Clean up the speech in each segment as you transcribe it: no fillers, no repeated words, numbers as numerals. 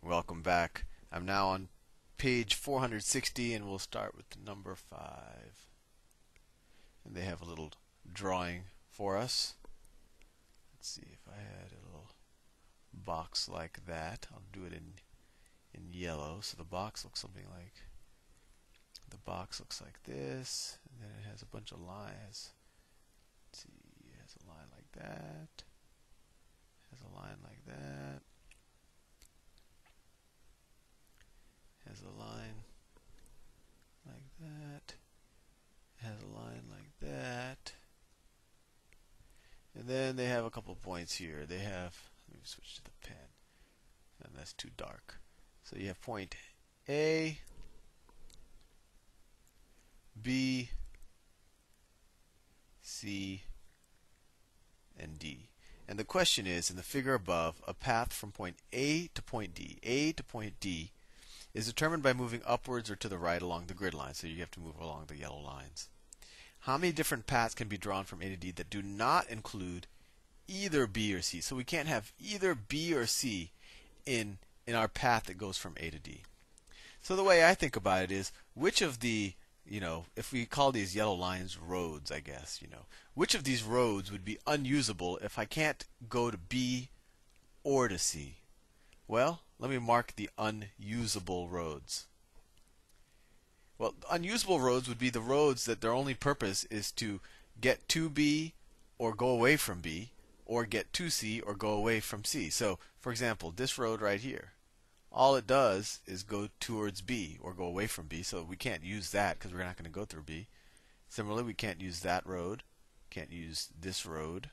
Welcome back. I'm now on page 460 and we'll start with the number 5. And they have a little drawing for us. Let's see if I had a little box like that. I'll do it in yellow. So the box looks something like this, and then it has a bunch of lines. Let's see, it has a line like that. Has a line like that. Has a line like that. Has a line like that. And then they have a couple points here. They have, let me switch to the pen, and that's too dark. So you have point A, B, C, and D. And the question is, in the figure above, a path from point A to point D. A to point D is determined by moving upwards or to the right along the grid line. So you have to move along the yellow lines. How many different paths can be drawn from A to D that do not include either B or C? So we can't have either B or C in our path that goes from A to D. So the way I think about it is, which of the, if we call these yellow lines roads, I guess, which of these roads would be unusable if I can't go to B or to C? Well, let me mark the unusable roads. Well, unusable roads would be the roads that their only purpose is to get to B or go away from B, or get to C or go away from C. So, for example, this road right here, all it does is go towards B or go away from B, so we can't use that because we're not going to go through B. Similarly, we can't use that road, can't use this road,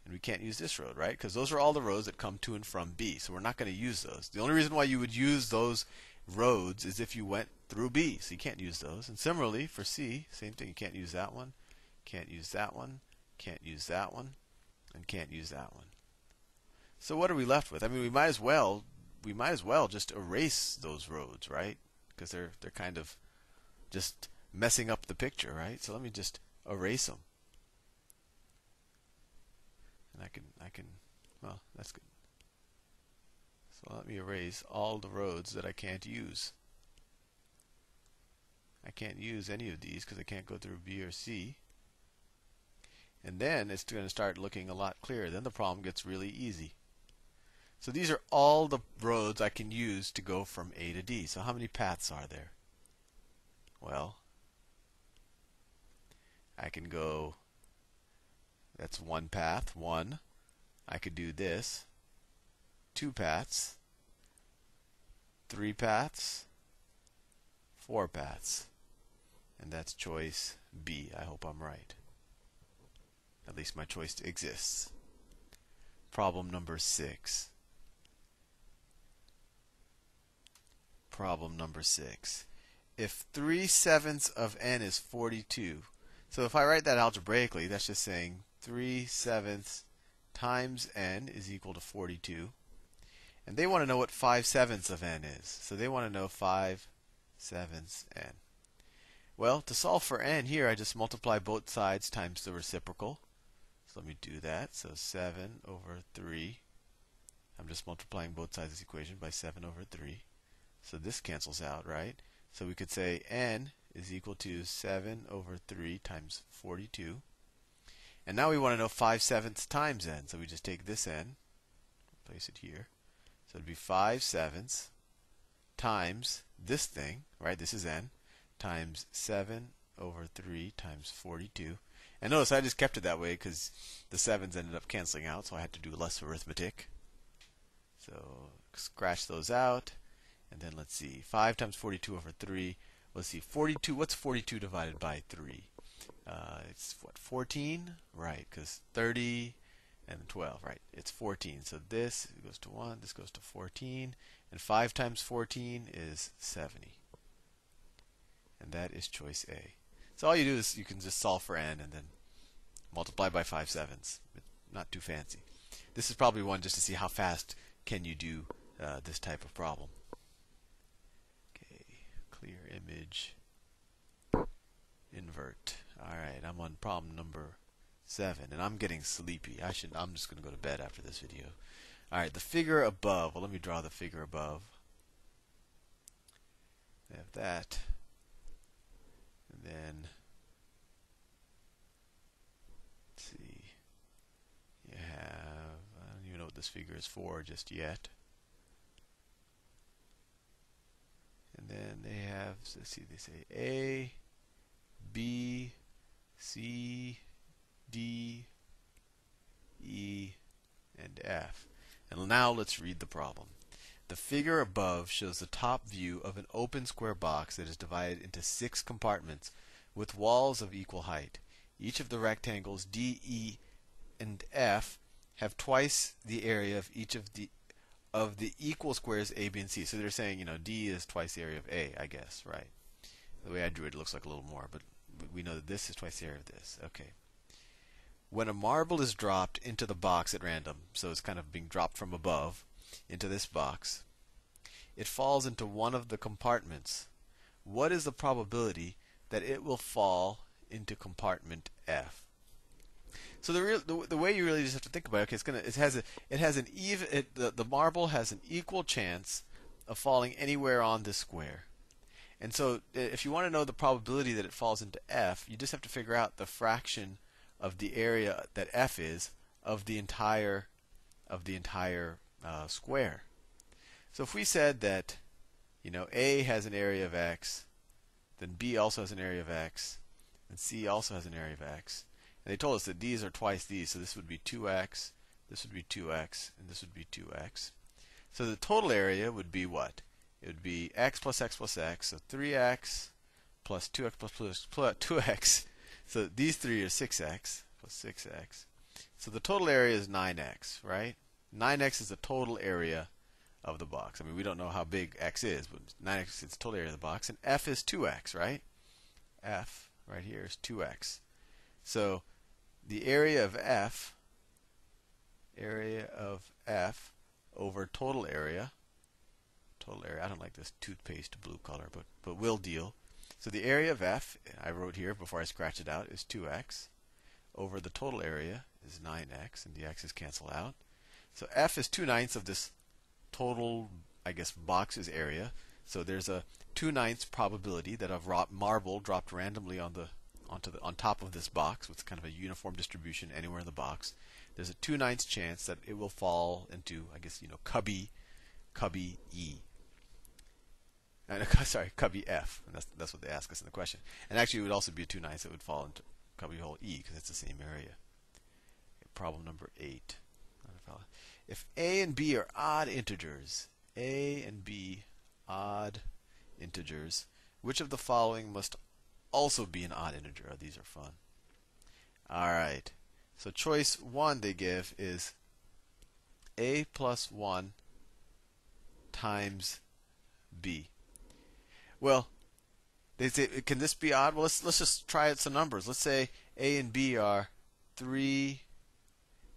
and we can't use this road, right? Because those are all the roads that come to and from B, so we're not going to use those. The only reason why you would use those roads is if you went through B, so you can't use those. And similarly, for C, same thing, you can't use that one, can't use that one, can't use that one, and can't use that one. So what are we left with? I mean, we might as well just erase those roads, right? Because they're kind of just messing up the picture, right? So let me just erase them. And I can, well, that's good. So let me erase all the roads that I can't use. I can't use any of these because I can't go through B or C. And then it's going to start looking a lot clearer. Then the problem gets really easy. So these are all the roads I can use to go from A to D. So how many paths are there? Well, I can go, that's one path, one. I could do this, 2 paths, 3 paths, 4 paths. And that's choice B. I hope I'm right. At least my choice exists. Problem number 6. Problem number 6. If 3/7 of n is 42, so if I write that algebraically, that's just saying 3/7 times n is equal to 42. And they want to know what 5/7 of n is. So they want to know 5/7 n. Well, to solve for n here, I just multiply both sides times the reciprocal. So let me do that. So 7 over 3. I'm just multiplying both sides of this equation by 7 over 3. So this cancels out, right? So we could say n is equal to 7 over 3 times 42. And now we want to know 5/7 times n. So we just take this n, place it here. So it'd be 5/7 times this thing, right? This is n, times 7 over 3 times 42. And notice I just kept it that way because the 7's ended up canceling out, so I had to do less arithmetic. So scratch those out. And then let's see, 5 times 42 over 3. Let's see, 42, what's 42 divided by 3? It's what, 14? Right, because 30 and 12, right? It's 14. So this goes to 1, this goes to 14. And 5 times 14 is 70. And that is choice A. So all you do is you can just solve for n and then multiply by 5/7. Not too fancy. This is probably one just to see how fast can you do this type of problem. Okay, clear image, invert. All right, I'm on problem number 7, and I'm getting sleepy. I'm just going to go to bed after this video. All right, the figure above. Well, let me draw the figure above. I have that. And then, let's see. You have, I don't even know what this figure is for just yet. And then they have, so let's see, they say A, B, C, D, E, and F. And now let's read the problem. The figure above shows the top view of an open square box that is divided into 6 compartments with walls of equal height. Each of the rectangles D, E, and F have twice the area of each of the equal squares A, B, and C. So they're saying, D is twice the area of A, I guess, right? The way I drew it, it looks like a little more, but we know that this is twice the area of this. Okay. When a marble is dropped into the box at random, so it's kind of being dropped from above into this box, it falls into one of the compartments. What is the probability that it will fall into compartment F? So the way you really just have to think about it, okay, the marble has an equal chance of falling anywhere on this square. And so if you want to know the probability that it falls into F, you just have to figure out the fraction of the area that F is of the entire square. So if we said that A has an area of X, then B also has an area of X, and C also has an area of X, and they told us that these are twice these, so this would be 2x, this would be 2x, and this would be 2x. So the total area would be what? It would be x plus x plus x, so 3x plus 2x plus 2x. So these three are 6x plus 6x. So the total area is 9x, right? 9x is the total area of the box. I mean, we don't know how big x is, but 9x is the total area of the box. And f is 2x, right? F right here is 2x. So the area of f over total area, I don't like this toothpaste blue color, but we'll deal. So the area of f, I wrote here before I scratched it out, is 2x over the total area is 9x, and the x's cancel out. So f is 2/9 of this total, I guess, box's area. So there's a 2/9 probability that a marble dropped randomly on top of this box with kind of a uniform distribution anywhere in the box. There's a 2/9 chance that it will fall into, I guess, cubby E. Sorry, cubby F. And that's what they ask us in the question. And actually, it would also be a 2/9 that would fall into cubby hole E because it's the same area. Okay, problem number 8. If A and B are odd integers, which of the following must also be an odd integer? Oh, these are fun. All right. So choice 1 they give is A plus 1 times B. Well, they say, can this be odd? Well, let's just try out some numbers. Let's say A and B are 3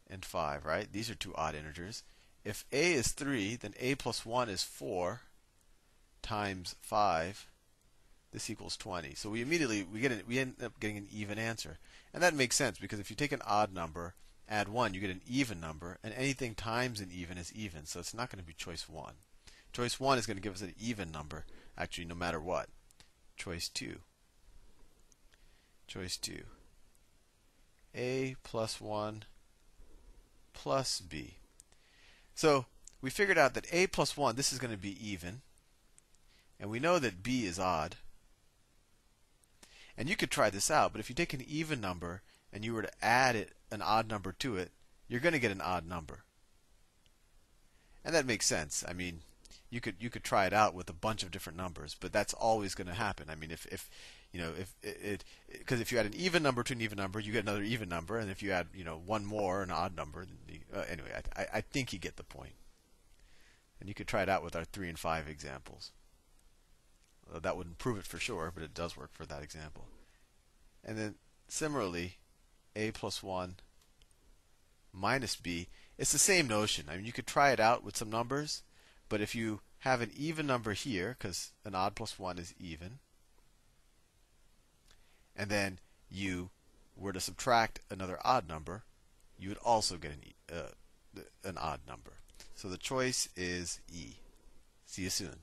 and 5, right? These are two odd integers. If A is 3, then A plus 1 is 4 times 5. This equals 20. So we end up getting an even answer. And that makes sense because if you take an odd number, add 1, you get an even number, and anything times an even is even. So it's not going to be choice 1. Choice 1 is going to give us an even number, actually, no matter what. Choice 2. Choice 2. A plus 1 plus B. So we figured out that A plus 1, this is going to be even. And we know that B is odd. And you could try this out, but if you take an even number and you were to add an odd number to it, you're going to get an odd number. And that makes sense. I mean, you could try it out with a bunch of different numbers, but that's always going to happen. I mean, because if you add an even number to an even number, you get another even number, and if you add one more, an odd number, anyway, I think you get the point. And you could try it out with our 3 and 5 examples. That wouldn't prove it for sure, but it does work for that example. And then similarly, A plus 1 minus B, it's the same notion. I mean, you could try it out with some numbers, but if you have an even number here, because an odd plus 1 is even, and then you were to subtract another odd number, you would also get an odd number. So the choice is E. See you soon.